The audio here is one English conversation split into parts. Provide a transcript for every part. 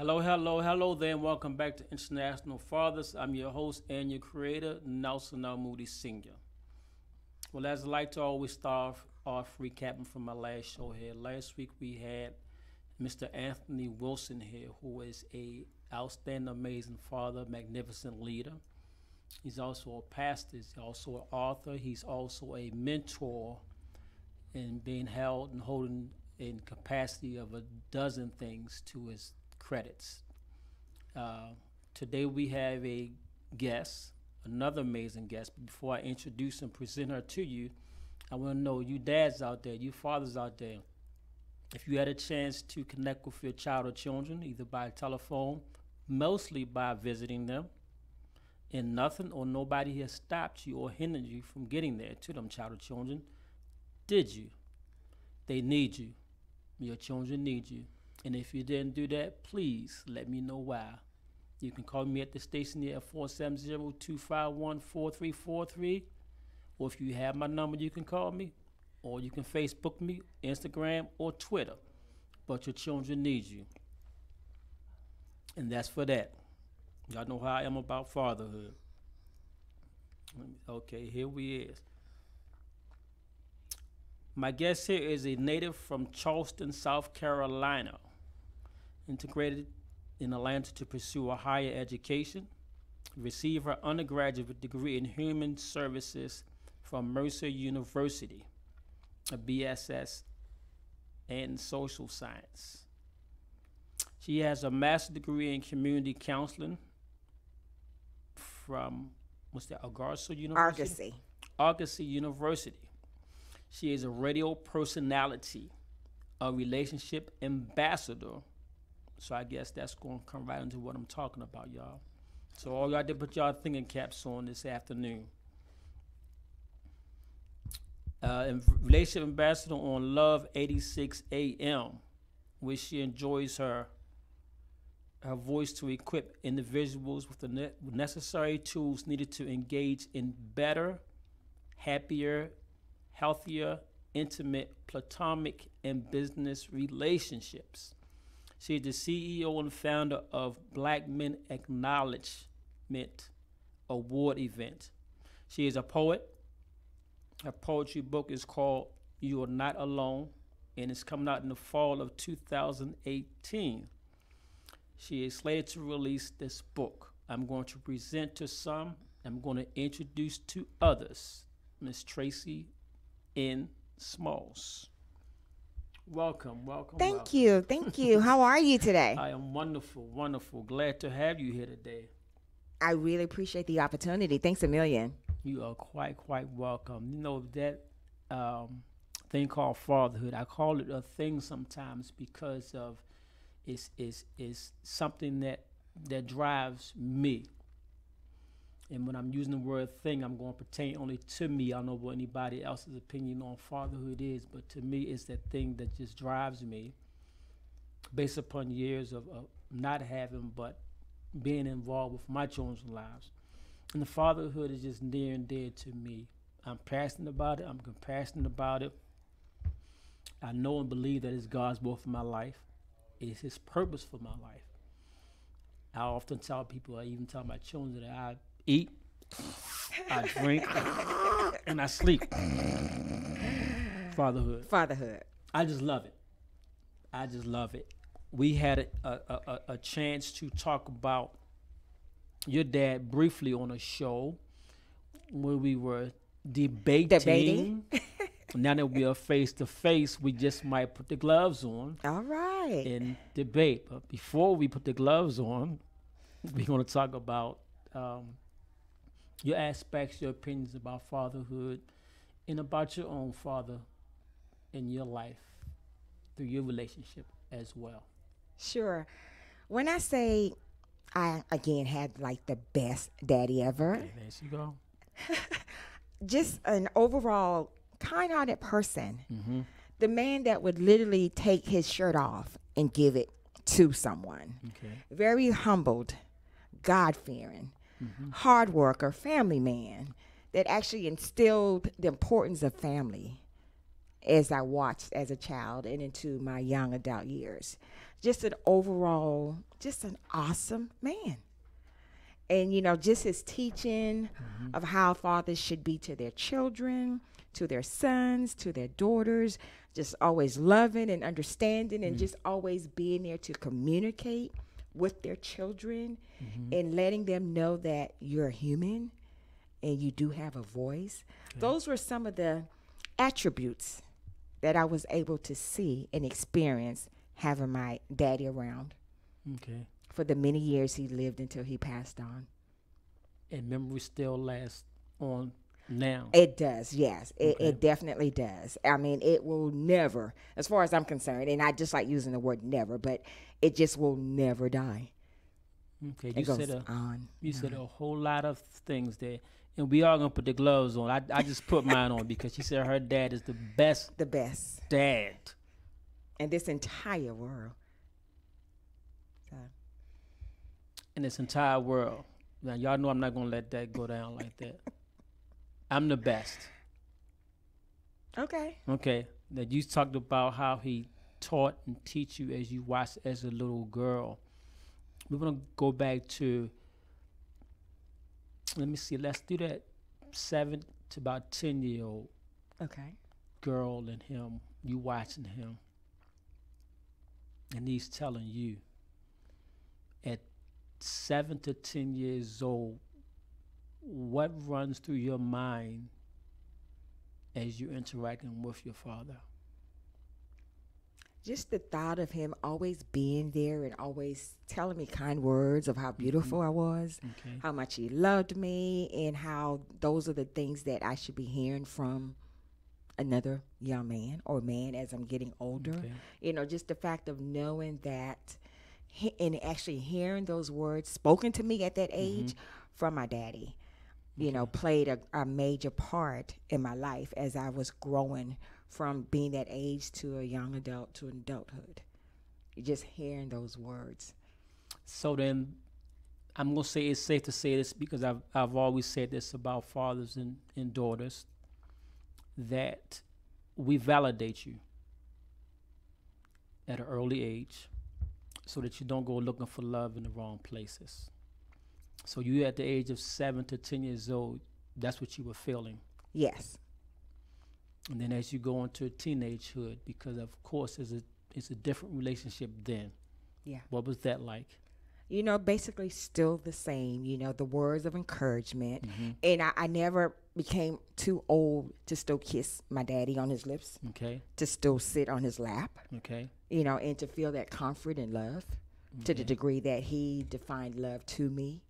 Hello, hello, hello there, and welcome back to International Fathers. I'm your host and your creator, Nelson L. Moody Sr. Well, as I like to always start off recapping from my last show here. Last week we had Mr. Anthony Wilson here, who is a outstanding, amazing father, magnificent leader. He's also a pastor, he's also an author, he's also a mentor and being held and holding in capacity of a dozen things to his credits. Today we have a guest, another amazing guest. But before I introduce and present her to you, I want to know, you dads out there, you fathers out there, if you had a chance to connect with your child or children, either by telephone, mostly by visiting them, and nothing or nobody has stopped you or hindered you from getting there to them child or children, did you? They need you. Your children need you. And if you didn't do that, please let me know why. You can call me at the station here at 470-251-4343. Or if you have my number, you can call me. Or you can Facebook me, Instagram, or Twitter. But your children need you. And that's for that. Y'all know how I am about fatherhood. Okay, here we is. My guest here is a native from Charleston, South Carolina, integrated in Atlanta to pursue a higher education, receive her undergraduate degree in human services from Mercer University, a BSS in social science. She has a master's degree in community counseling from, what's that, Argosy University? Argosy University. She is a radio personality, a relationship ambassador. So I guess that's going to come right into what I'm talking about, y'all. So all y'all did put y'all thinking caps on this afternoon. And relationship ambassador on Love 86 AM, where she enjoys her voice to equip individuals with the necessary tools needed to engage in better, happier, healthier, intimate, platonic, and business relationships. She is the CEO and founder of Black Men Acknowledgement Award event. She is a poet. Her poetry book is called You Are Not Alone, and it's coming out in the fall of 2018. She is slated to release this book. I'm going to present to some. I'm going to introduce to others. Miss Tracy N. Smalls. Welcome. Thank you. How are you today? I am wonderful. Glad to have you here today. I really appreciate the opportunity. Thanks a million. You are quite welcome. You know, that thing called fatherhood, I call it a thing sometimes because of it's something that drives me. And when I'm using the word thing, I'm going to pertain only to me. I don't know what anybody else's opinion on fatherhood is, but to me, it's that thing that just drives me based upon years of not having, but being involved with my children's lives. And the fatherhood is just near and dear to me. I'm passionate about it. I'm compassionate about it. I know and believe that it's God's will for my life. It's His purpose for my life. I often tell people, I even tell my children that I eat, I drink, and I sleep. Fatherhood. I just love it. We had a chance to talk about your dad briefly on a show where we were debating. Now that we are face to face, we just might put the gloves on. All right. And debate. But before we put the gloves on, we're going to talk about your aspects, your opinions about fatherhood, and about your own father in your life through your relationship as well. Sure. When I say I, again, had like the best daddy ever. Okay, there you go. Just an overall kind-hearted person. Mm-hmm. The man that would literally take his shirt off and give it to someone. Okay. Very humbled, God-fearing, hard worker, family man that actually instilled the importance of family as I watched as a child and into my young adult years. Just an overall, just an awesome man. And, just his teaching of how fathers should be to their children, to their sons, to their daughters, just always loving and understanding and just always being there to communicate with their children and letting them know that you're human and you do have a voice. Okay. Those were some of the attributes that I was able to see and experience having my daddy around. Okay. For the many years he lived until he passed on. And memory still lasts on now. It does, yes. It definitely does. I mean, it will never, as far as I'm concerned, and I just like using the word never, but it just will never die. Okay, you said a whole lot of things there. And we are going to put the gloves on. I just put mine on because she said her dad is the best. The best. Dad. In this entire world. So. In this entire world. Now, y'all know I'm not going to let that go down like that. I'm the best. Okay. Okay. Now, you talked about how he taught and teach you as you watched as a little girl. We're going to go back to, let me see, let's do that 7 to about 10-year-old girl and him, you watching him. And he's telling you, at 7 to 10 years old, what runs through your mind as you're interacting with your father? Just the thought of him always being there and always telling me kind words of how beautiful I was, how much he loved me, and how those are the things that I should be hearing from another young man or man as I'm getting older. Just the fact of knowing that and actually hearing those words spoken to me at that age from my daddy, played a major part in my life as I was growing from being that age to a young adult to adulthood. Just hearing those words. So then I'm going to say it's safe to say this because I've always said this about fathers and daughters, that we validate you at an early age so that you don't go looking for love in the wrong places. So you at the age of 7 to 10 years old, that's what you were feeling. Yes. And then as you go into teenagehood, because of course it's a different relationship then. Yeah. What was that like? Basically still the same, the words of encouragement. And I never became too old to still kiss my daddy on his lips. Okay. To still sit on his lap. Okay. And to feel that comfort and love to the degree that he defined love to me.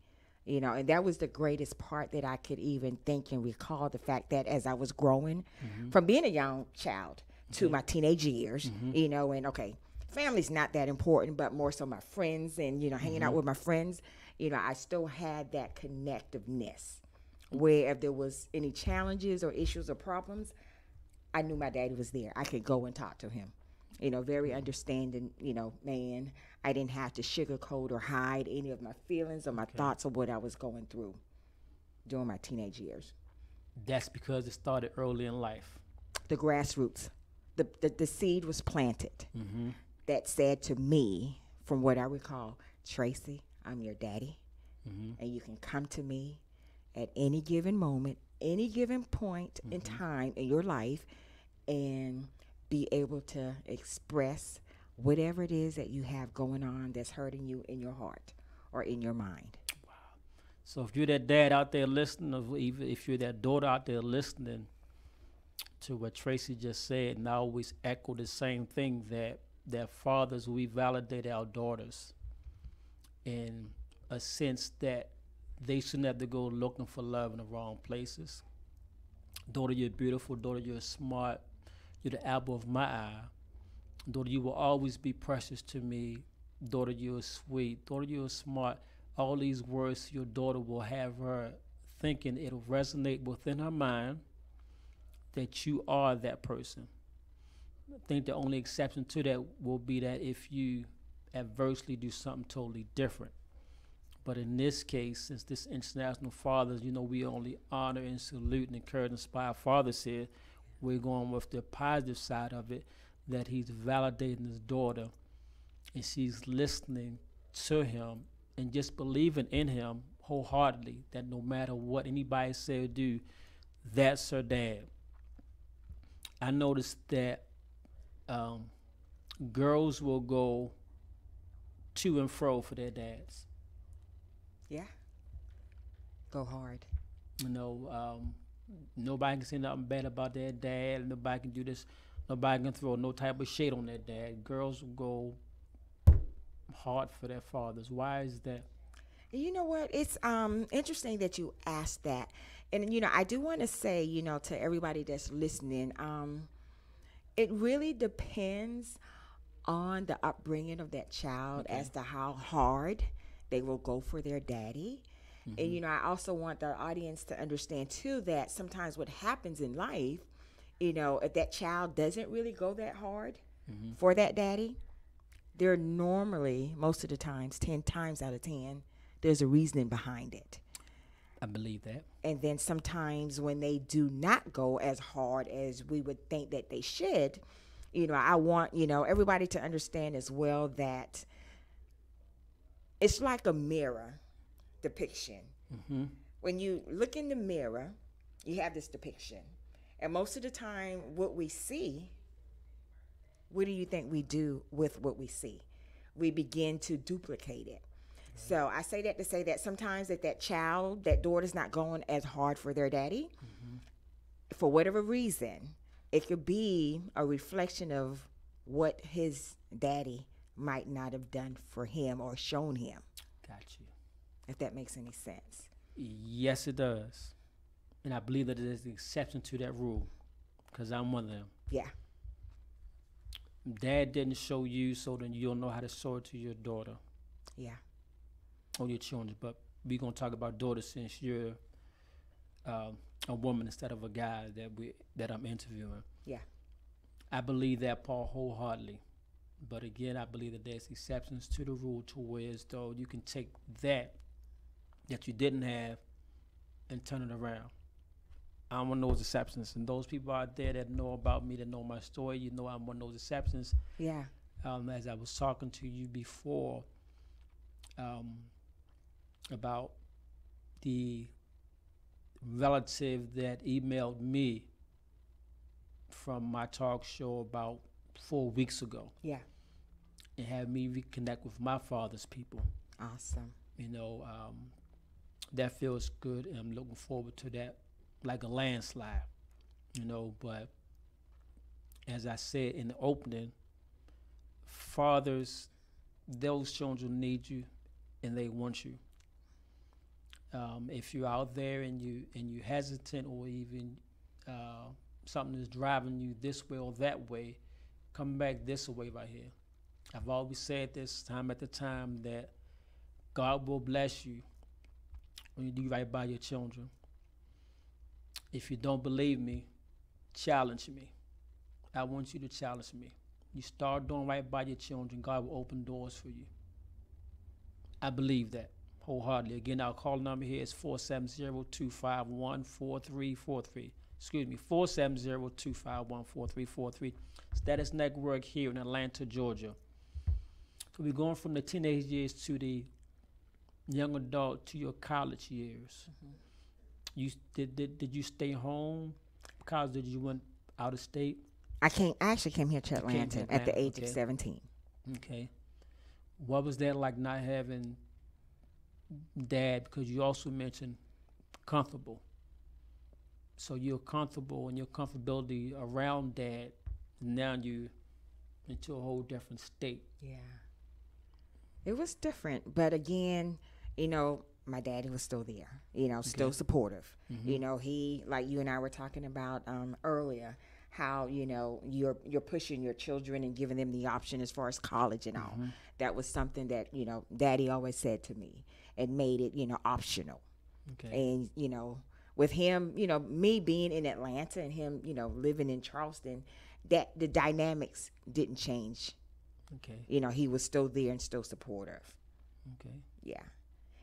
And that was the greatest part that I could even think and recall, the fact that as I was growing from being a young child to my teenage years, and family's not that important, but more so my friends and, hanging out with my friends, I still had that connectiveness where if there was any challenges or issues or problems, I knew my daddy was there. I could go and talk to him. Very understanding, man. I didn't have to sugarcoat or hide any of my feelings or my thoughts of what I was going through during my teenage years. That's because it started early in life. The grassroots. The seed was planted that said to me, from what I recall, Tracy, I'm your daddy, and you can come to me at any given moment, any given point in time in your life, and be able to express whatever it is that you have going on that's hurting you in your heart or in your mind. Wow. So if you're that dad out there listening, or even if you're that daughter out there listening to what Tracy just said, and I always echo the same thing, that fathers, we validate our daughters in a sense that they shouldn't have to go looking for love in the wrong places. Daughter, you're beautiful. Daughter, you're smart. You're the apple of my eye. Daughter, you will always be precious to me. Daughter, you're sweet. Daughter, you're smart. All these words, your daughter will have her thinking, it'll resonate within her mind that you are that person. I think the only exception to that will be that if you adversely do something totally different. But in this case, since this International Fathers, we only honor and salute and encourage and inspire fathers here, We're going with the positive side of it, that he's validating his daughter, and she's listening to him and just believing in him wholeheartedly, that no matter what anybody say or do, that's her dad. I noticed that girls will go to and fro for their dads. Yeah. Go hard. You know, nobody can say nothing bad about their dad. Nobody can do this. Nobody can throw no type of shade on their dad. Girls will go hard for their fathers. Why is that? You know what? It's interesting that you asked that. And, you know, I do want to say, you know, to everybody that's listening, it really depends on the upbringing of that child as to how hard they will go for their daddy. And, you know, I also want the audience to understand, too, that sometimes what happens in life, you know, if that child doesn't really go that hard for that daddy, they're normally, most of the times, 10 times out of 10, there's a reasoning behind it. I believe that. And then sometimes when they do not go as hard as we would think that they should, you know, I want, you know, everybody to understand as well that it's like a mirror depiction. When you look in the mirror, you have this depiction. And most of the time, what we see, what do you think we do with what we see? We begin to duplicate it. So I say that to say that sometimes that child, that daughter's not going as hard for their daddy, for whatever reason, it could be a reflection of what his daddy might not have done for him or shown him. Got you. If that makes any sense. Yes, it does. And I believe that there's an exception to that rule, because I'm one of them. Yeah. Dad didn't show you, so then you'll know how to show it to your daughter. Yeah. Or your children. But we're going to talk about daughters since you're a woman instead of a guy that I'm interviewing. Yeah. I believe that part wholeheartedly. But again, I believe that there's exceptions to the rule, to where as though you can take that you didn't have and turn it around. I'm one of those exceptions. And those people out there that know about me, that know my story, you know I'm one of those exceptions. Yeah. As I was talking to you before about the relative that emailed me from my talk show about 4 weeks ago. Yeah. And had me reconnect with my father's people. Awesome. You know, that feels good, and I'm looking forward to that like a landslide, you know. But as I said in the opening, fathers, those children need you and they want you. If you're out there and you hesitant, or even something is driving you this way or that way, come back this way right here. I've always said this time at the time that God will bless you when you do right by your children. If you don't believe me, challenge me. I want you to challenge me. You start doing right by your children, God will open doors for you. I believe that wholeheartedly. Again, our call number here is 470-251-4343. Excuse me, 470-251-4343. Status Network here in Atlanta, Georgia. So we're going from the teenage years to the young adult to your college years. You did you stay home because did you went out of state? I actually came here to Atlanta at the age of 17. Okay. What was that like, not having dad? Because you also mentioned comfortable. So you're comfortable, and your comfortability around dad, now you into a whole different state. Yeah. It was different, but again, you know, my daddy was still there, you know, still supportive. You know, he, like you and I were talking about earlier, how, you know, you're pushing your children and giving them the option as far as college and all. That was something that, you know, daddy always said to me and made it, you know, optional. Okay. And, you know, with him, you know, me being in Atlanta and him, you know, living in Charleston, that the dynamics didn't change. Okay. You know, he was still there and still supportive. Okay. Yeah.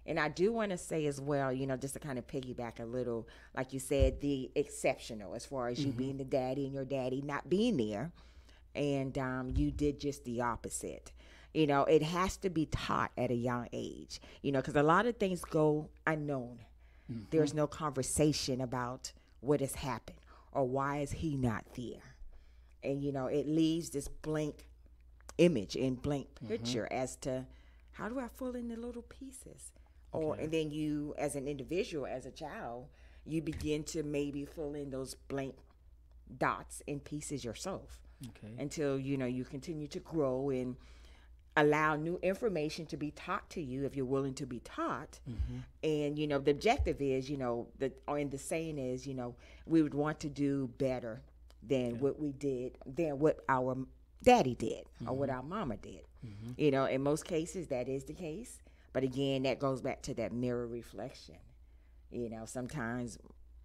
And I do want to say as well, just to kind of piggyback a little, like you said, the exceptional as far as you being the daddy and your daddy not being there. And you did just the opposite. It has to be taught at a young age, because a lot of things go unknown. There's no conversation about what has happened or why is he not there. And, it leaves this blank image and blank picture as to how do I fill in the little pieces? And then you, as an individual, as a child, you begin to maybe fill in those blank dots and pieces yourself until, you continue to grow and allow new information to be taught to you if you're willing to be taught. And, the objective is, the saying is, we would want to do better than what we did, than what our daddy did or what our mama did. In most cases, that is the case. But again, that goes back to that mirror reflection. Sometimes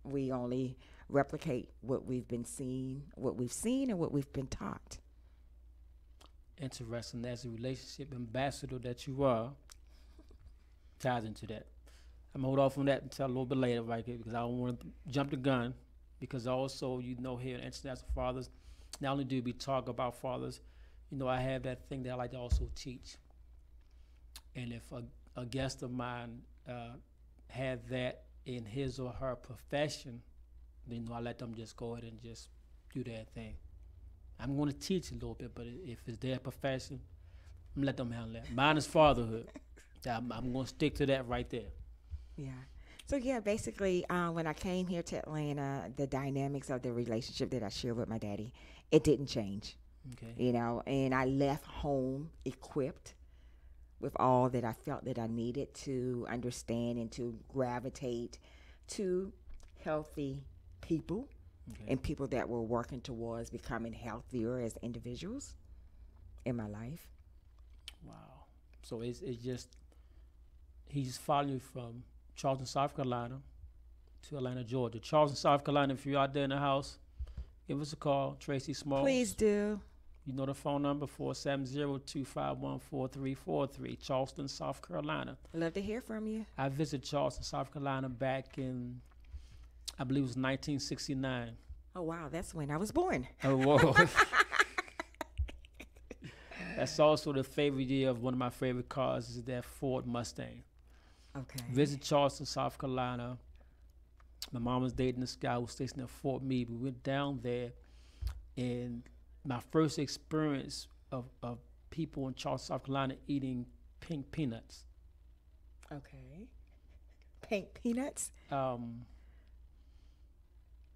we only replicate what we've seen and what we've been taught. Interesting. As a relationship ambassador that you are, ties into that. I'm going to hold off on that until a little bit later, right? Because I don't want to jump the gun. Because also, here at International Fathers, not only do we talk about fathers, I have that thing that I like to also teach. And if a guest of mine had that in his or her profession, then I let them just go ahead and just do their thing. I'm going to teach a little bit, but if it's their profession, I'm let them handle that. Mine is fatherhood. I'm going to stick to that right there. Yeah. So basically, when I came here to Atlanta, the dynamics of the relationship that I shared with my daddy, it didn't change. Okay. And I left home equipped with all that I felt that I needed to understand and to gravitate to healthy people and people that were working towards becoming healthier as individuals in my life. Wow. So it's just, he's following you from Charleston, South Carolina to Atlanta, Georgia. Charleston, South Carolina, if you're out there in the house, give us a call, Tracy Smalls. Please do. You know the phone number, 470-251-4343, Charleston, South Carolina. I'd love to hear from you. I visited Charleston, South Carolina back in, I believe it was 1969. Oh, wow. That's when I was born. Oh, whoa. That's also the favorite year of one of my favorite cars is that Ford Mustang. Okay. Visit Charleston, South Carolina. My mom was dating this guy who was stationed at Fort Meade. We went down there, and my first experience of people in Charleston, South Carolina eating pink peanuts. Okay. Pink peanuts?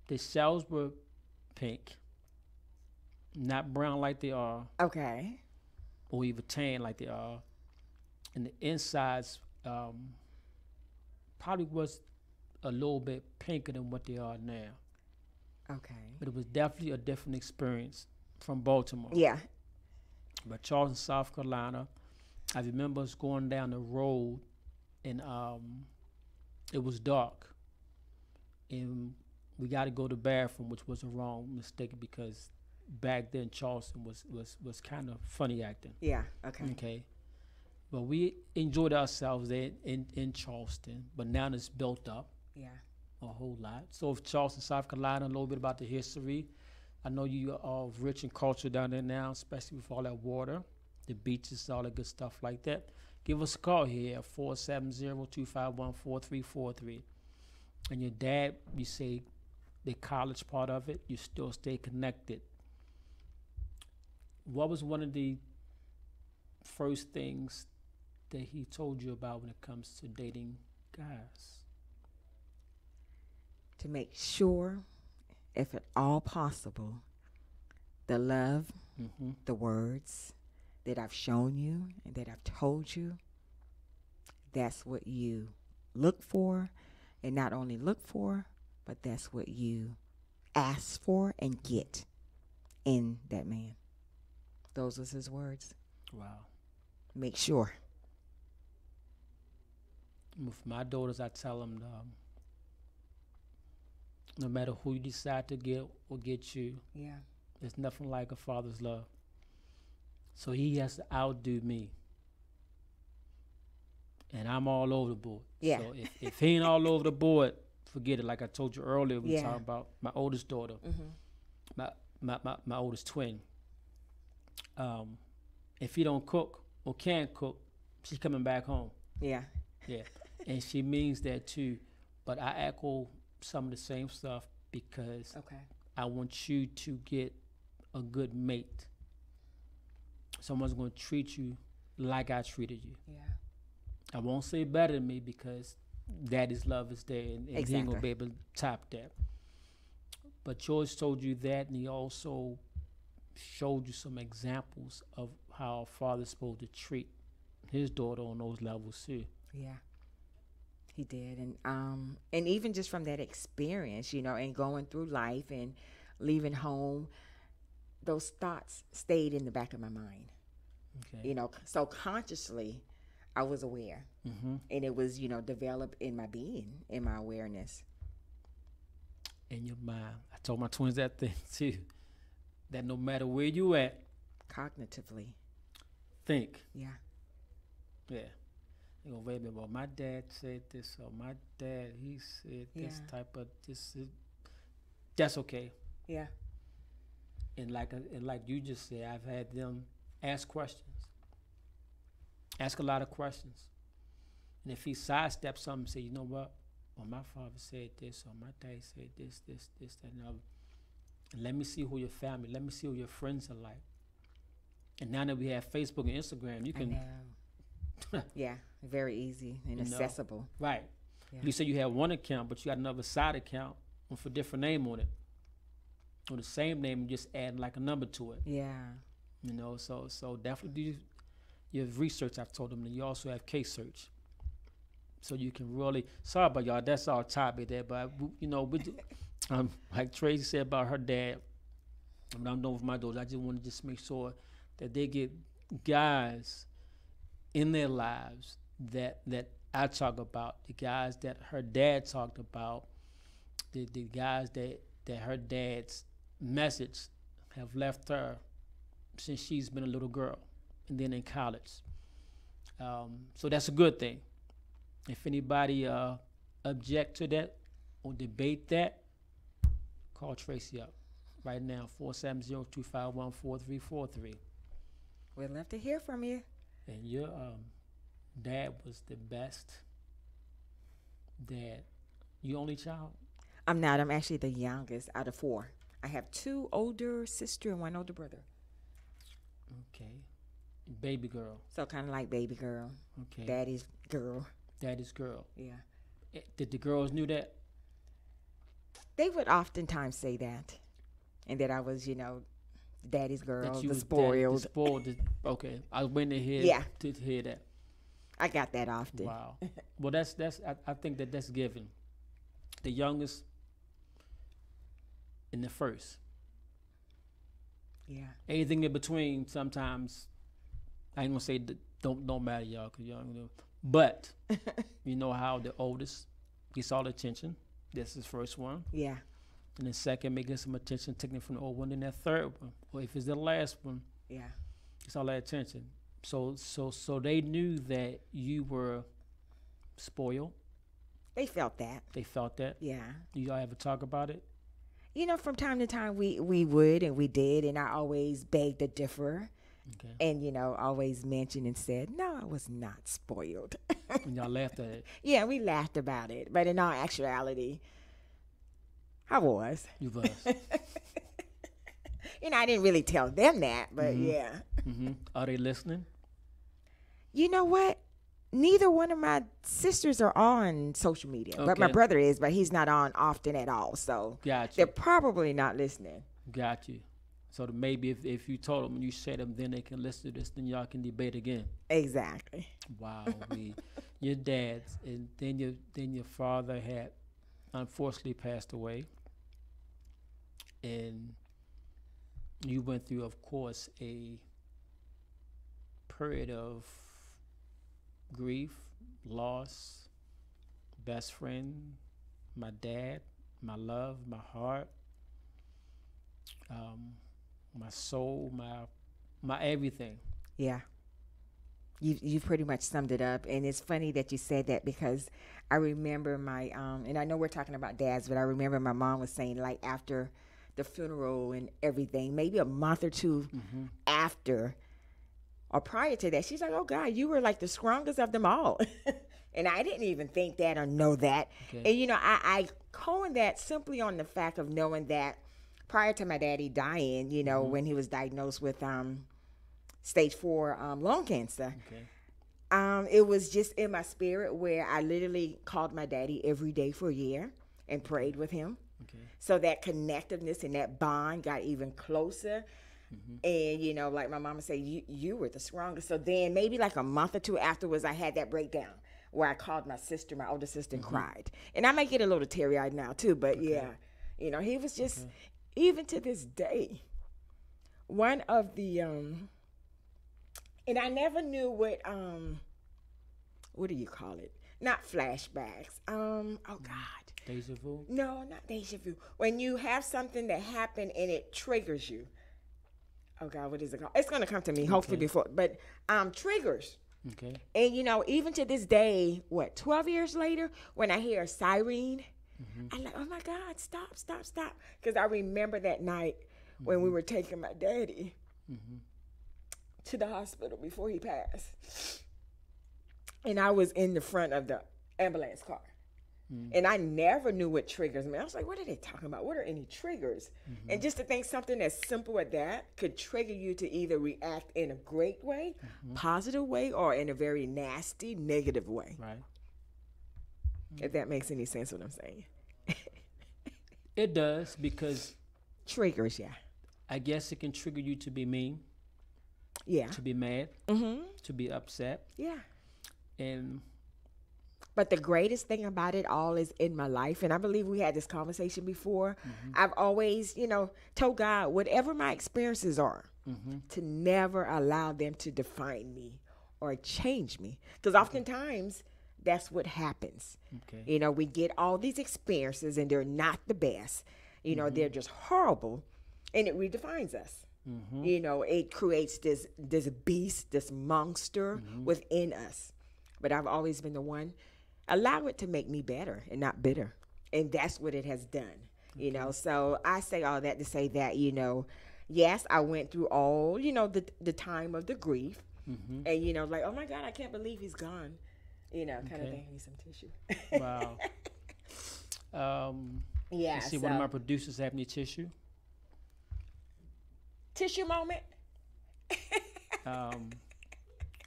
The shells were pink, not brown like they are. Okay. Or even tan like they are. And the insides probably was a little bit pinker than what they are now. Okay. But it was definitely a different experience from Baltimore. Yeah. But Charleston, South Carolina, I remember us going down the road and it was dark. And we got to go to the bathroom, which was a wrong mistake because back then Charleston was kind of funny acting. Yeah, okay. Okay. But we enjoyed ourselves there in Charleston, but now it's built up. Yeah. A whole lot. So if Charleston, South Carolina, a little bit about the history. I know you are rich in culture down there now, especially with all that water, the beaches, all that good stuff like that. Give us a call here at 470-251-4343. And your dad, you say the college part of it, you still stay connected. What was one of the first things that he told you about when it comes to dating guys? To make sure, if at all possible, the love, the words that I've shown you and that I've told you, that's what you look for. And not only look for, but that's what you ask for and get in that man. Those was his words. Wow. Make sure. With my daughters, I tell them, no matter who you decide to get or get you, Yeah. there's nothing like a father's love. So he has to outdo me. and I'm all over the board. Yeah. So if he ain't all over the board, forget it. Like I told you earlier, we Yeah. talking about my oldest daughter, Mm-hmm. my oldest twin. If he don't cook or can't cook, she's coming back home. Yeah. Yeah, and she means that too. But I echo some of the same stuff because Okay. I want you to get a good mate. Someone's going to treat you like I treated you. Yeah. I won't say better than me because daddy's love is there, and he ain't going Exactly. to be able to top that. But George told you that, and he also showed you some examples of how a father's supposed to treat his daughter on those levels too. Yeah. He did. And even just from that experience, you know, and going through life and leaving home, those thoughts stayed in the back of my mind. Okay. You know, so consciously I was aware. Mm-hmm. And it was, you know, developed in my being, in my awareness. In your mind. I told my twins that thing too. That no matter where you at, Cognitively. think. Yeah. Yeah. You go, wait a minute, well, my dad said this, or my dad, he said this Yeah. type of this. That's okay. Yeah. And like you just said, I've had them ask questions. Ask a lot of questions. And if he sidesteps something, say, you know what? Well, my father said this, or my dad said this, that, and other. And let me see who your family, let me see who your friends are like. And now that we have Facebook and Instagram, you I can, know. Yeah. Very easy and You know. accessible. right. Yeah. You say you have one account, but you got another side account with a different name on it. Or the same name, and just add like a number to it. Yeah. You know, so definitely do your research. I've told them that you also have case search, so you can really. Sorry about y'all. That's our topic there, but you know, like Tracy said about her dad. When I'm done with my daughters, I just want to just make sure that they get guys in their lives that I talk about, the guys that her dad talked about, the guys that her dad's message have left her since she's been a little girl and then in college. So that's a good thing. If anybody object to that or debate that, call Tracy up right now, 470-251-4343. We'd love to hear from you. And your dad was the best dad. You only child? I'm not. I'm actually the youngest out of 4. I have 2 older sisters and 1 older brother. Okay. Baby girl. So kind of like baby girl, Okay. daddy's girl. Daddy's girl. Yeah. Did the girls knew that? They would oftentimes say that. And that I was, you know, daddy's girl, That you the was spoiled. The spoiled. Okay. I was waiting to hear, Yeah. to hear that. I got that often. Wow. Well, that's I think that's given. The youngest and the first. Yeah. Anything in between, sometimes I ain't gonna say don't matter, y'all, cause y'all know. But you know how the oldest gets all the attention. This is first one, Yeah. and the second may get some attention taken from the old one, and that third one, or if it's the last one, Yeah. it's all that attention. So they knew that you were spoiled. They felt that. They felt that. Yeah. Do y'all ever talk about it? You know, from time to time we would and we did, and I always begged to differ. Okay. And, you know, always mentioned and said, no, I was not spoiled. And y'all laughed at it. Yeah, we laughed about it. But in all actuality, I was. You was. You know, I didn't really tell them that, but yeah. Mm-hmm. Are they listening? You know what? Neither one of my sisters are on social media. But my Okay. brother is, but he's not on often at all. So Got they're you. probably not listening. Got you. So that maybe if you told them and you said them, then they can listen to this, then y'all can debate again. Exactly. Wow. Your dad's and then your father had unfortunately passed away, and you went through, of course, a period of grief, loss, best friend, my dad, my love, my heart, my soul, my everything. Yeah. You pretty much summed it up, and it's funny that you said that because I remember my and I know we're talking about dads, but I remember my mom was saying like after the funeral and everything, maybe a month or 2 after or prior to that, she's like, "Oh God, you were like the strongest of them all," and I didn't even think that or know that, and you know, I coin that simply on the fact of knowing that prior to my daddy dying, you know, when he was diagnosed with stage 4 lung cancer. It was just in my spirit where I literally called my daddy every day for a year and prayed with him. So that connectiveness and that bond got even closer. And, you know, like my mama said, you were the strongest. So then maybe like a month or 2 afterwards, I had that breakdown where I called my sister, my older sister, and cried. And I might get a little teary-eyed now too, but yeah, you know, he was just, even to this day, one of the, and I never knew what do you call it? Not flashbacks. Oh God. Deja vu? No, not deja vu. When you have something that happened and it triggers you. Oh God, what is it called? It's gonna come to me hopefully before, but triggers. And you know, even to this day, 12 years later, when I hear a siren, I'm like, oh my God, stop. Because I remember that night when we were taking my daddy to the hospital before he passed. And I was in the front of the ambulance car. And I never knew what triggers me. I was like, what are they talking about? What are any triggers? And just to think something as simple as that could trigger you to either react in a great way, positive way, or in a very nasty, negative way. Right. If that makes any sense what I'm saying. It does, because triggers, yeah. I guess it can trigger you to be mean. Yeah. To be mad. To be upset. Yeah. And but the greatest thing about it all is in my life, and I believe we had this conversation before, I've always, you know, told God, whatever my experiences are, to never allow them to define me or change me. Because oftentimes, that's what happens. You know, we get all these experiences, and they're not the best. You know, they're just horrible, and it redefines us. You know, it creates this beast, this monster within us. But I've always been the one, allow it to make me better and not bitter. And that's what it has done, you know. So I say all that to say that, you know, yes, I went through all, you know, the time of the grief. And, you know, like, oh, my God, I can't believe he's gone, you know, kind of thing. I need some tissue. Wow. Yeah. Let's see, one of my producers have any tissue? Tissue moment.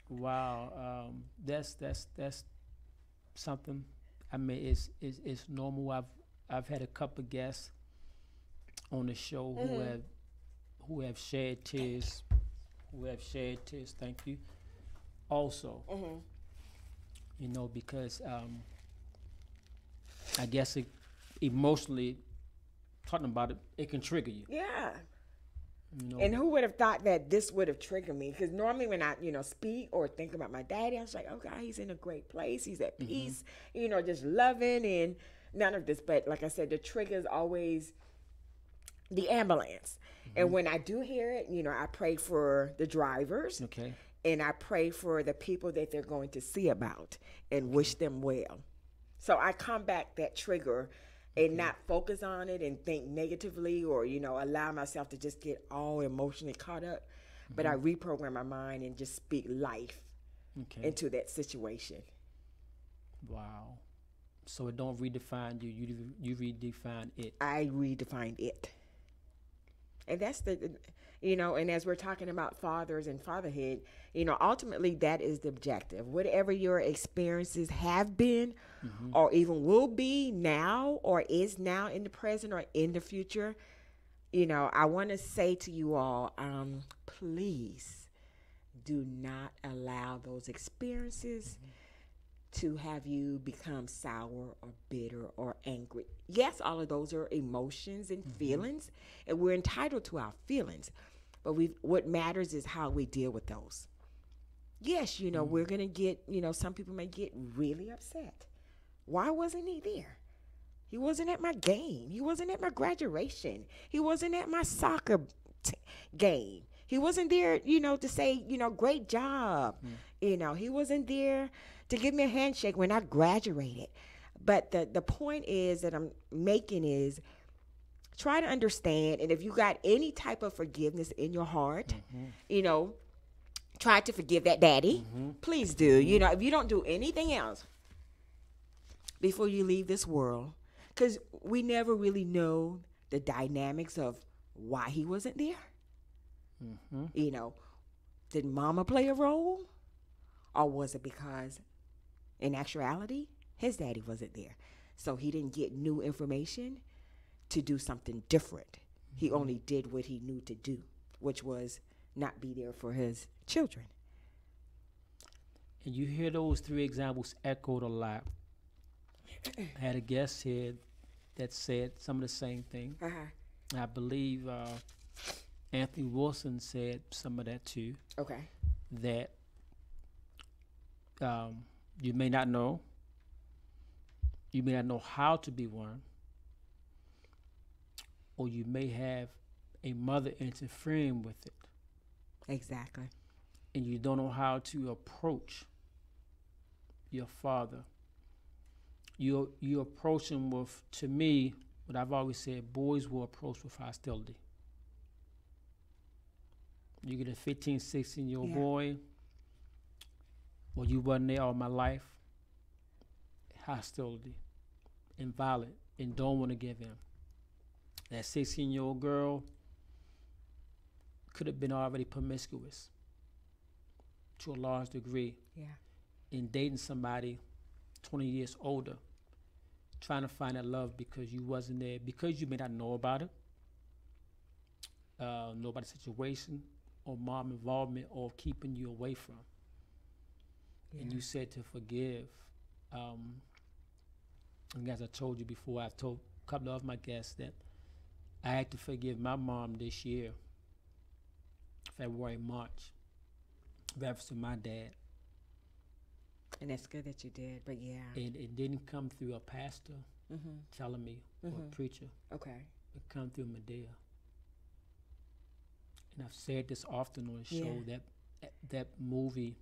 Wow. That's something. I mean, it's normal. I've had a couple of guests on the show who have shed tears. Thank you. Also, you know, because I guess emotionally talking about it, it can trigger you. Yeah. You know? And who would have thought that this would have triggered me? Because normally when I, you know, speak or think about my daddy, I was like, oh God, he's in a great place. He's at peace, you know, just loving and none of this. But like I said, the trigger is always the ambulance. And when I do hear it, you know, I pray for the drivers. And I pray for the people that they're going to see about and wish them well. So I combat that trigger and not focus on it and think negatively or, you know, allow myself to just get all emotionally caught up. But I reprogram my mind and just speak life into that situation. Wow. So it don't redefine you. You redefine it. I redefine it. And that's you know, and as we're talking about fathers and fatherhood, you know, ultimately that is the objective. Whatever your experiences have been or even will be now or is now in the present or in the future, you know, I want to say to you all, please do not allow those experiences to have you become sour or bitter or angry. Yes, all of those are emotions and feelings, and we're entitled to our feelings. But what matters is how we deal with those. Yes, you know, we're going to get, you know, some people may get really upset. Why wasn't he there? He wasn't at my game. He wasn't at my graduation. He wasn't at my soccer game. He wasn't there, you know, to say, you know, great job. He wasn't there to give me a handshake when I graduated. But the point is that I'm making is try to understand. And if you got any type of forgiveness in your heart, try to forgive that daddy. Please do. If you don't do anything else before you leave this world, because we never really know the dynamics of why he wasn't there. Did mama play a role? Or was it because in actuality, his daddy wasn't there? So he didn't get new information to do something different. He only did what he knew to do, which was not be there for his children. And you hear those three examples echoed a lot. I had a guest here that said some of the same thing. I believe Anthony Wilson said some of that too. Okay. That you may not know. You may not know how to be one. Or you may have a mother interfering with it. Exactly. And you don't know how to approach your father. You approach him with, to me, what I've always said, boys will approach with hostility. You get a 15, 16-year-old boy, well, you wasn't there all my life, hostility and violent, and don't want to give in. That 16-year-old girl could have been already promiscuous to a large degree. In dating somebody 20 years older, trying to find that love because you wasn't there, because you may not know about it, know about the situation, or mom involvement, or keeping you away from. And you said to forgive. And as I told you before, I've told a couple of my guests that I had to forgive my mom this year, February, March, reference to my dad. And that's good that you did, but And it didn't come through a pastor telling me, or a preacher. Okay. It come through Medea. And I've said this often on the show, that movie,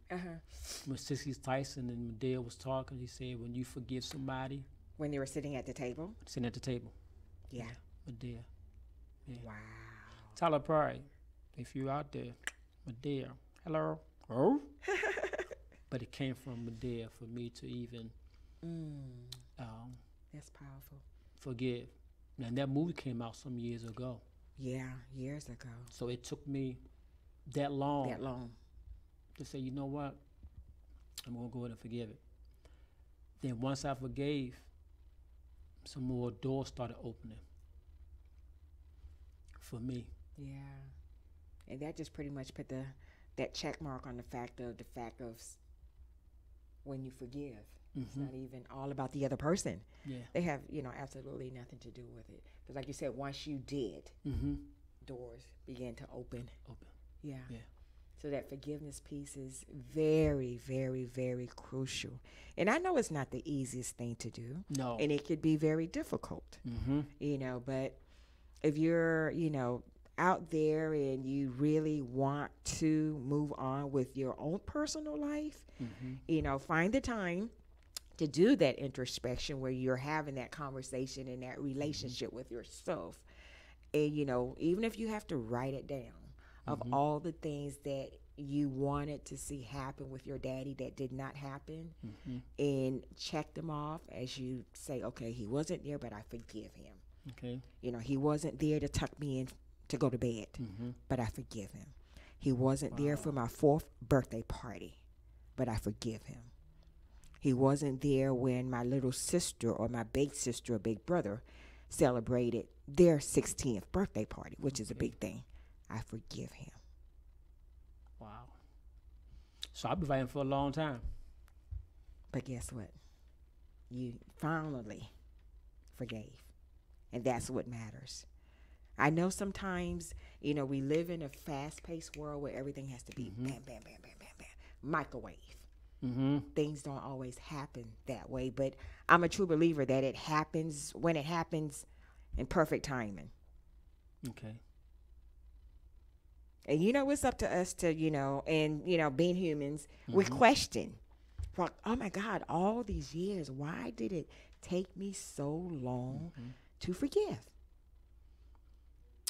when Cicely Tyson and Medea was talking, he said, when you forgive somebody. When they were sitting at the table? Sitting at the table. Yeah. Medea. Yeah. Wow. Tyler Perry, if you're out there, Medea, hello. Oh? But it came from Medea for me to even that's powerful. Forgive. And that movie came out some years ago. Yeah, years ago. So it took me that long to say, you know what? I'm going to go ahead and forgive it. Then once I forgave, some more doors started opening for me. Yeah. And that just pretty much put that check mark on the fact of when you forgive. It's not even all about the other person. Yeah. They have, absolutely nothing to do with it. Because like you said, once you did, doors began to open. Yeah. So that forgiveness piece is very, very, very crucial. And I know it's not the easiest thing to do. No. And it could be very difficult. But if you're, out there and you really want to move on with your own personal life, find the time to do that introspection where you're having that conversation and that relationship with yourself. And, even if you have to write it down of all the things that you wanted to see happen with your daddy that did not happen, and check them off as you say, okay, he wasn't there, but I forgive him. Okay. He wasn't there to tuck me in to go to bed, but I forgive him. He wasn't there for my 4th birthday party, but I forgive him. He wasn't there when my little sister or my big sister or big brother celebrated their 16th birthday party, which is a big thing. I forgive him. Wow. So I've been fighting for a long time. But guess what? You finally forgave. And that's what matters. I know sometimes, we live in a fast-paced world where everything has to be bam, bam, bam, bam, bam, bam. Microwave. Things don't always happen that way, but I'm a true believer that it happens when it happens in perfect timing. Okay. And it's up to us to, and being humans, we Mm-hmm. question. Like, oh my God, all these years, why did it take me so long Mm-hmm. to forgive?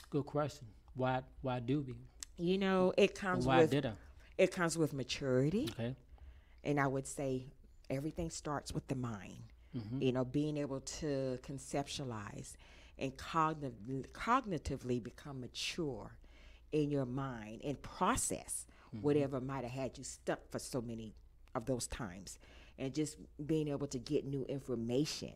Good question. Why do we? It Or comes why with did I? it comes with maturity, Okay. and I would say everything starts with the mind. Mm-hmm. Being able to conceptualize and cognitively become mature in your mind and process whatever might have had you stuck for so many of those times, and just being able to get new information,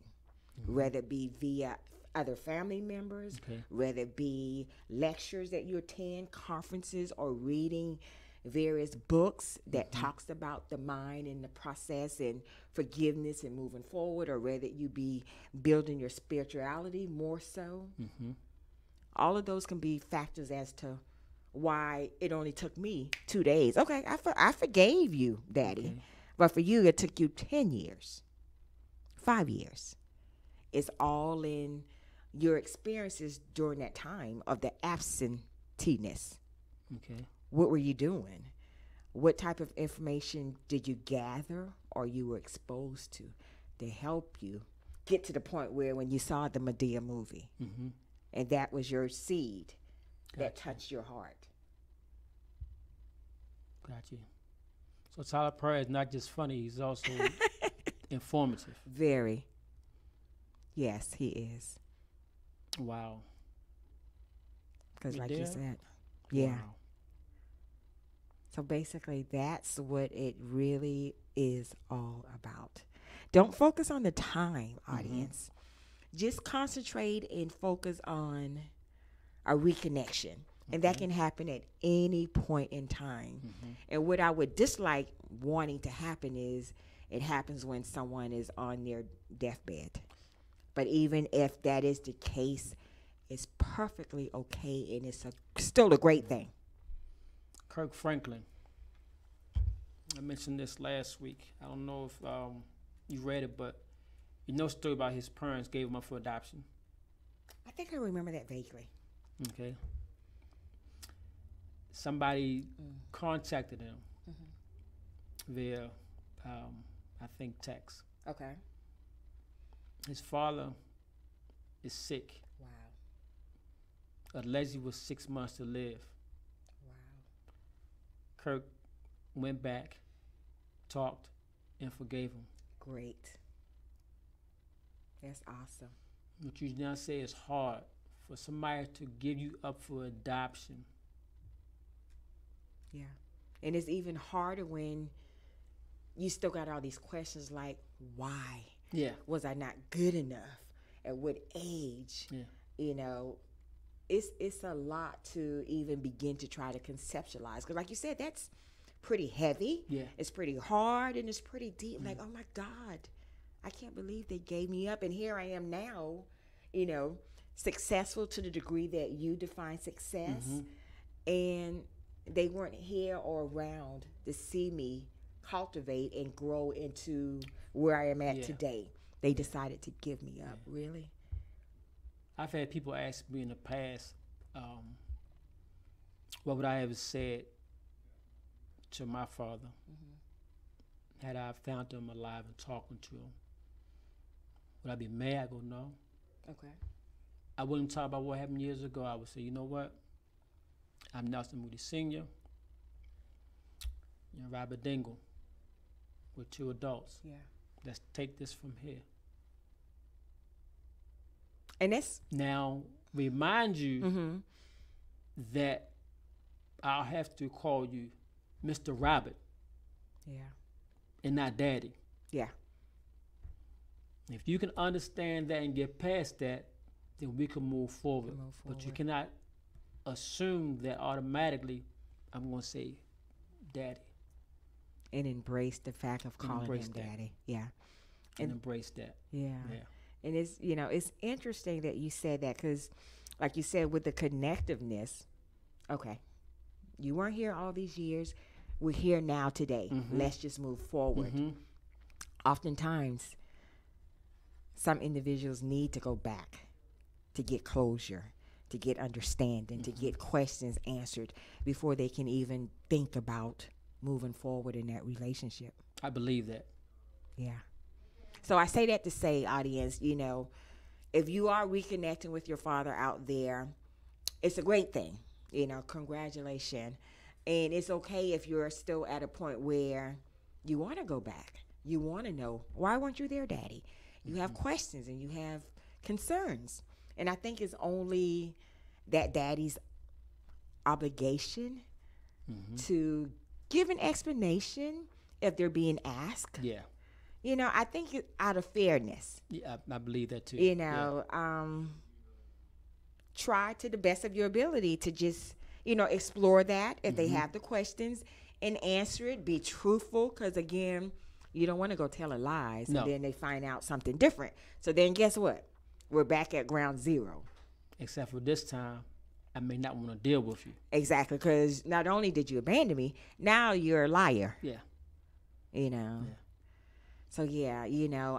whether it be via other family members, Okay. whether it be lectures that you attend, conferences, or reading various books that talks about the mind and the process and forgiveness and moving forward, or whether you be building your spirituality more so. Mm-hmm. All of those can be factors as to why it only took me 2 days. Okay, I forgave you, Daddy. Okay. But for you, it took you 10 years, 5 years. It's all in your experiences during that time of the absenteeness. Okay. What were you doing? What type of information did you gather or you were exposed to help you get to the point where when you saw the Medea movie, Mm-hmm. and that was your seed that Gotcha. touched your heart? Got you. So Tyler Perry is not just funny; he's also informative. Very. Yes, he is. Wow. Because like you Medea? said, yeah. Wow. So basically, that's what it really is all about. Don't focus on the time, audience. Just concentrate and focus on a reconnection. And that can happen at any point in time. And what I would dislike wanting to happen is it happens when someone is on their deathbed. But even if that is the case, it's perfectly okay, and it's still a great thing. Kirk Franklin. I mentioned this last week. I don't know if you read it, but you know the story about his parents gave him up for adoption. I think I remember that vaguely. Okay. Somebody contacted him via, I think, text. Okay. His father is sick. Wow. Allegedly was 6 months to live. Wow. Kirk went back, talked, and forgave him. Great. That's awesome. What you now say is hard for somebody to give you up for adoption. Yeah. And it's even harder when you still got all these questions like, why? Yeah. Was I not good enough? At what age? Yeah. It's a lot to even begin to try to conceptualize. Because like you said, that's pretty heavy. Yeah. It's pretty hard and it's pretty deep. Like, oh my God, I can't believe they gave me up. And here I am now, successful to the degree that you define success. And they weren't here or around to see me cultivate and grow into where I am at Yeah. today. They decided to give me up. Really? I've had people ask me in the past, what would I have said to my father had I found him alive and talking to him? Would I be mad? I go, no. Okay. I wouldn't talk about what happened years ago. I would say, you know what? I'm Nelson Moody Sr. You're Robert Dingle. We're 2 adults. Yeah. Let's take this from here. And that's Now, remind you that I'll have to call you Mr. Robert yeah. and not Daddy. Yeah. If you can understand that and get past that, then we can move forward. But you cannot assume that automatically I'm going to say Daddy And embrace the fact of calling embrace him that. Daddy. Yeah. and embrace that. Yeah. Yeah. And it's interesting that you said that because, like you said, with the connectiveness, okay, you weren't here all these years. We're here now today. Let's just move forward. Oftentimes, some individuals need to go back to get closure, to get understanding, to get questions answered before they can even think about moving forward in that relationship. I believe that. Yeah. So I say that to say, audience, you know, if you are reconnecting with your father out there, it's a great thing. You know, congratulations. And it's okay if you're still at a point where you want to go back. You want to know, why weren't you there, Daddy? You have questions and you have concerns. And I think it's only that daddy's obligation to give an explanation if they're being asked. Yeah. You know, I think out of fairness. Yeah, I believe that too. You know, try to the best of your ability to just, you know, explore that if they have the questions and answer it. Be truthful, because again, you don't want to go telling lies No. and then they find out something different. So then guess what? We're back at ground zero. Except for this time, I may not want to deal with you. Exactly, because not only did you abandon me, now you're a liar. Yeah. You know. Yeah. So yeah, you know,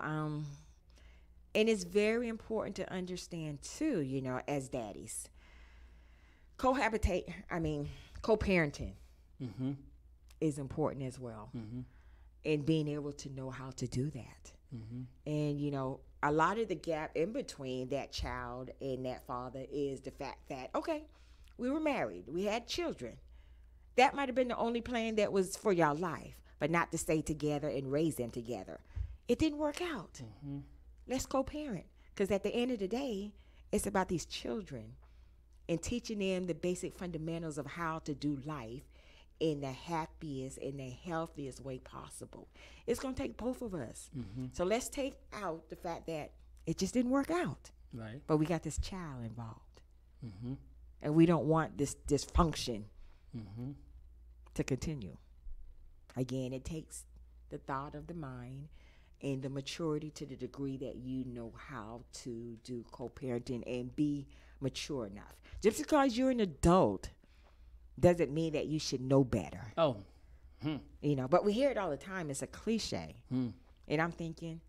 and it's very important to understand too, you know, as daddies, co-parenting Mm-hmm. is important as well. Mm-hmm. And being able to know how to do that. Mm-hmm. And, you know, a lot of the gap in between that child and that father is the fact that, okay, we were married, we had children. That might have been the only plan that was for your life, but not to stay together and raise them together. It didn't work out. Mm-hmm. Let's co-parent. Because at the end of the day, it's about these children and teaching them the basic fundamentals of how to do life in the happiest and the healthiest way possible. It's going to take both of us. Mm-hmm. So let's take out the fact that it just didn't work out. Right. But we got this child involved. Mm-hmm. And we don't want this dysfunction Mm-hmm. to continue. Again, it takes the thought of the mind and the maturity to the degree that you know how to do co-parenting and be mature enough. Just because you're an adult doesn't mean that you should know better. Oh. Hmm. You know, but we hear it all the time. It's a cliche. Hmm. And I'm thinking,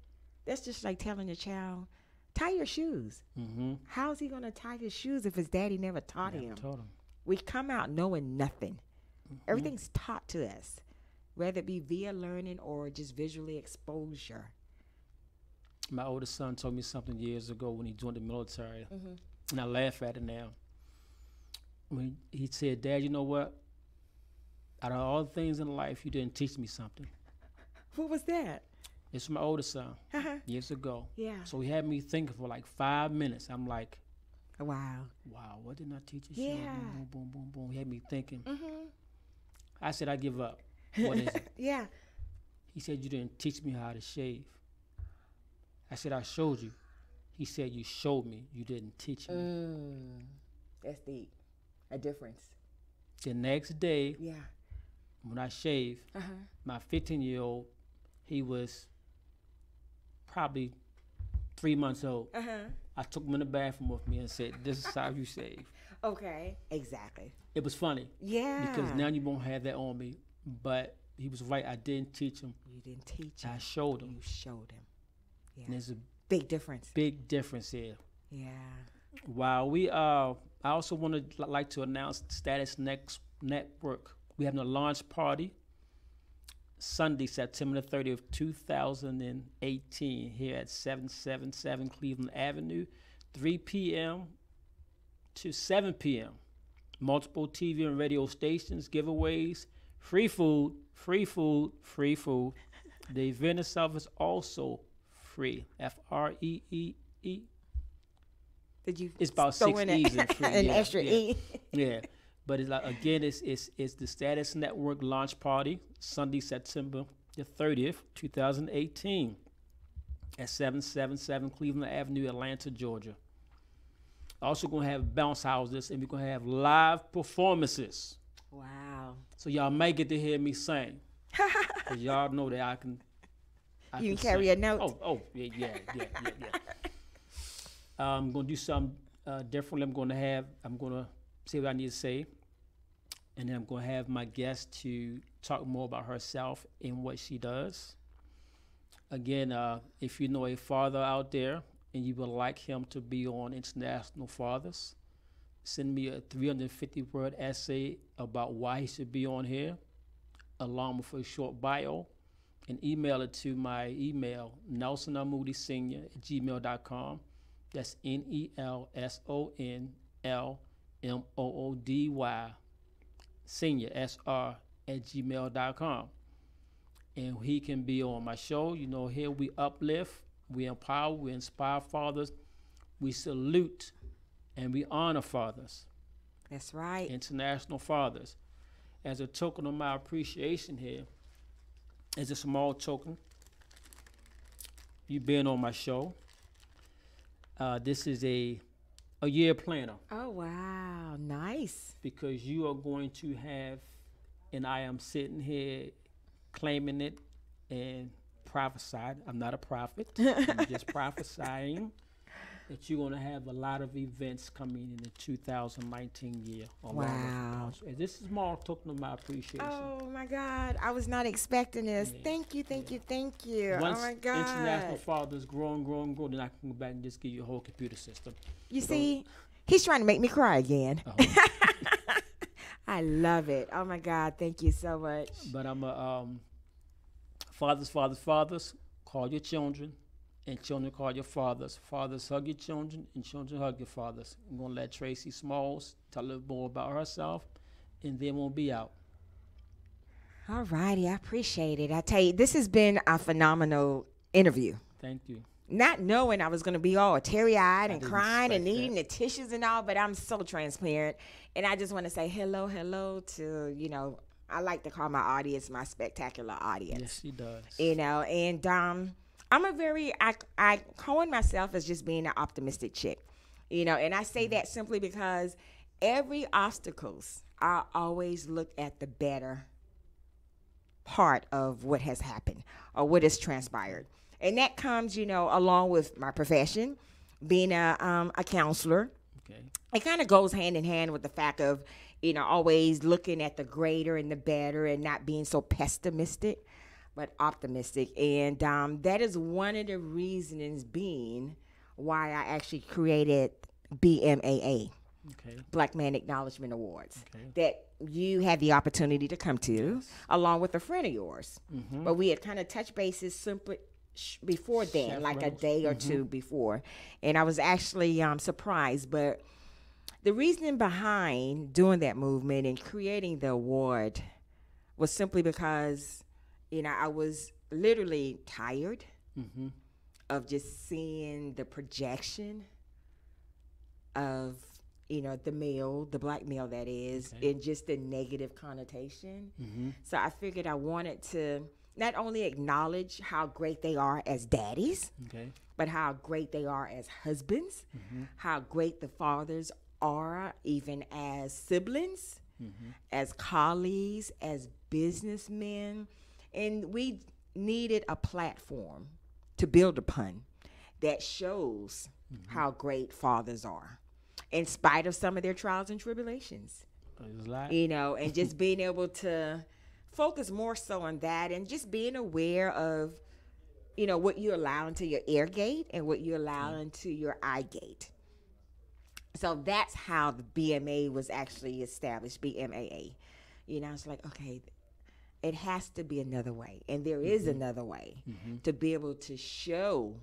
that's just like telling a child, tie your shoes. Mm-hmm. How's he going to tie his shoes if his daddy never taught him? Told him. We come out knowing nothing. Everything's taught to us, whether it be via learning or just visually exposure. My oldest son told me something years ago when he joined the military, Mm-hmm. and I laugh at it now. When he said, "Dad, you know what? Out of all the things in life, you didn't teach me something." What was that? It's my oldest son Uh-huh. years ago. Yeah. So he had me thinking for like 5 minutes. I'm like, Wow. wow, what did I teach you? Yeah. Boom, boom, boom, boom. He had me thinking. Mm-hmm. I said, I give up. What is it? Yeah. He said, you didn't teach me how to shave. I said, I showed you. He said, you showed me. You didn't teach me. That's deep. A difference. The next day, Yeah. when I shaved, Uh-huh. my 15-year-old, he was probably 3 months old. Uh-huh. I took him in the bathroom with me and said, this is how you shave. Okay. Exactly. It was funny Yeah. because now you won't have that on me. But he was right. I didn't teach him. You didn't teach I him. showed him. You showed him. And Yeah. there's a Big difference. big difference here. Yeah. While we I also want to like to announce Status Next Network. We having a launch party Sunday, September the 30th, 2018, here at 777 Cleveland Avenue, 3 p.m. to 7 p.m. Multiple TV and radio stations, giveaways, free food, free food, free food. The event itself is also free. FREEE. Did you? It's about throw 6 in E's in free. an Yeah, extra yeah. E? Yeah, but it's like again, it's the Status Network launch party Sunday, September the 30th, 2018, at 777 Cleveland Avenue, Atlanta, Georgia. Also gonna have bounce houses and we're gonna have live performances. Wow. So y'all may get to hear me sing. 'Cause y'all know that I can. You can carry a note. Oh, yeah. I'm gonna do something different. I'm gonna say what I need to say, and then I'm gonna have my guest to talk more about herself and what she does. Again, if you know a father out there and you would like him to be on International Fathers, send me a 350-word essay about why he should be on here, along with a short bio, and email it to my email, nelsonlmoodysenior@gmail.com. That's NELSONLMOODY senior SR@gmail.com. And he can be on my show. You know, here we uplift, we empower, we inspire fathers, we salute, and we honor fathers. That's right. International fathers. As a token of my appreciation here, as a small token, you being on my show. This is a year planner. Oh, wow. Nice. Because you are going to have, and I am sitting here claiming it and prophesied. I'm not a prophet. I'm just prophesying that you're going to have a lot of events coming in the 2019 year. Wow. This is more token of my appreciation. Oh, my God. I was not expecting this. Yeah. Thank you, thank you, thank you. Once oh, my God. International Fathers grow, then I can go back and just give you a whole computer system. You see, he's trying to make me cry again. Uh-huh. I love it. Oh, my God. Thank you so much. But I'm a fathers, call your children, and children call your fathers. Fathers hug your children, and children hug your fathers. I'm going to let Tracy Smalls tell a little more about herself, and then we'll be out. All righty. I appreciate it. I tell you, this has been a phenomenal interview. Thank you. Not knowing I was going to be all teary-eyed and didn't crying and expect needing the tissues and all, but I'm so transparent. And I just want to say hello to, you know, I like to call my audience my spectacular audience. Yes, she does. You know, and I'm a very, I coin myself as just being an optimistic chick, you know, and I say that simply because every obstacles, I always look at the better part of what has happened or what has transpired. And that comes, you know, along with my profession, being a counselor. Okay. It kind of goes hand in hand with the fact of, you know, always looking at the greater and the better and not being so pessimistic, but optimistic. And that is one of the reasons being why I actually created BMAA, Okay. Black Man Acknowledgement Awards, Okay. that you had the opportunity to come to, along with a friend of yours. Mm-hmm. But we had kind of touched bases simply before then, Chef like a Rose. day or two before. And I was actually surprised. But the reasoning behind doing that movement and creating the award was simply because, you know, I was literally tired Mm-hmm. of just seeing the projection of, you know, the male, the black male that is, Okay. and just the negative connotation. Mm-hmm. So I figured I wanted to not only acknowledge how great they are as daddies, Okay. but how great they are as husbands, Mm-hmm. how great the fathers are even as siblings, Mm-hmm. as colleagues, as businessmen. And we needed a platform to build upon that shows how great fathers are, in spite of some of their trials and tribulations. There's a lot. You know, and just being able to focus more so on that and just being aware of, you know, what you allow into your ear gate and what you allow into your eye gate. So that's how the BMA was actually established, BMAA. You know, it's like, okay, it has to be another way. And there is another way to be able to show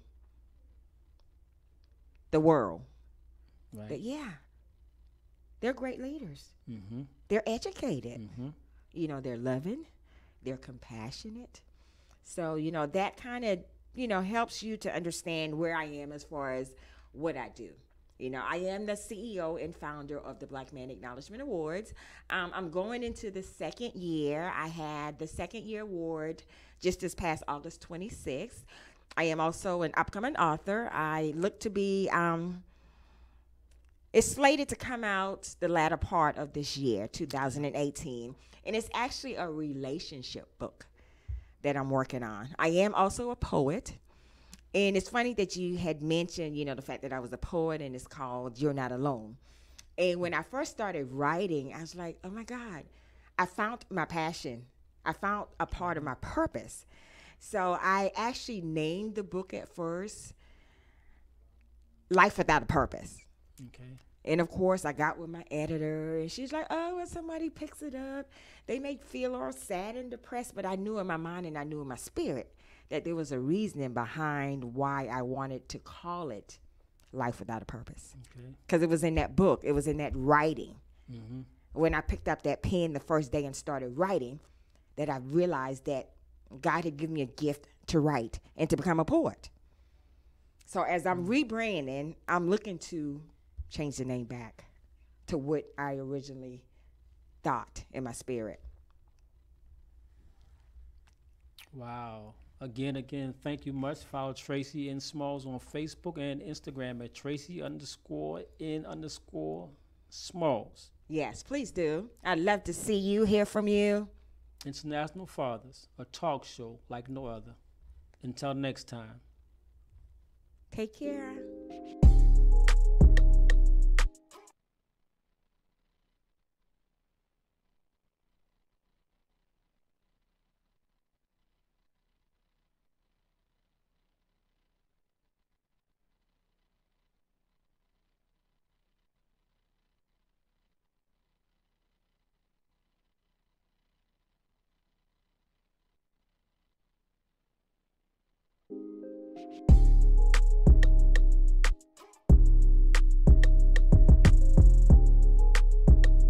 the world Right. that, yeah, they're great leaders. Mm-hmm. They're educated. Mm-hmm. You know, they're loving, they're compassionate. So, you know, that kind of, you know, helps you to understand where I am as far as what I do. You know, I am the CEO and founder of the Black Man Acknowledgement Awards. I'm going into the second year. I had the second year award just this past August 26th. I am also an upcoming author. I look to be, it's slated to come out the latter part of this year, 2018. And it's actually a relationship book that I'm working on. I am also a poet. And it's funny that you had mentioned, you know, the fact that I was a poet, and it's called You're Not Alone. And when I first started writing, I was like, oh my God, I found my passion. I found a part of my purpose. So I actually named the book at first Life Without a Purpose. Okay. And of course, I got with my editor, and she's like, "Oh, when somebody picks it up, they may feel all sad and depressed." But I knew in my mind and I knew in my spirit that there was a reasoning behind why I wanted to call it Life Without a Purpose. Okay. Because it was in that book, it was in that writing. Mm-hmm. When I picked up that pen the first day and started writing, that I realized that God had given me a gift to write and to become a poet. So as I'm rebranding, I'm looking to change the name back to what I originally thought in my spirit. Wow. Again, thank you much. Follow Tracy N. Smalls on Facebook and Instagram at Tracy_N_Smalls. Yes, please do. I'd love to see you, hear from you. International Fathers, a talk show like no other. Until next time. Take care.